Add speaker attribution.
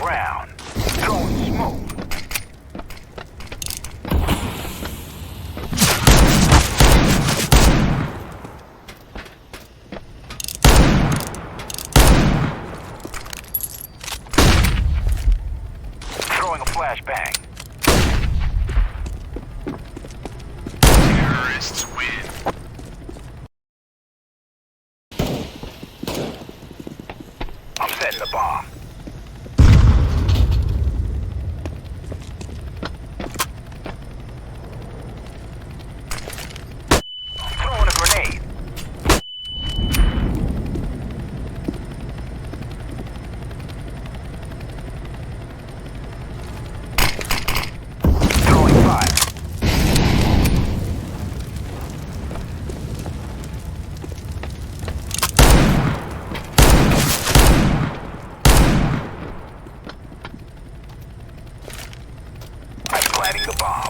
Speaker 1: ground. Throwing smoke. Throwing a flashbang. Terrorists win. I'm setting the bomb. I'm throwing a grenade. Throwing fire. I'm planting the bomb.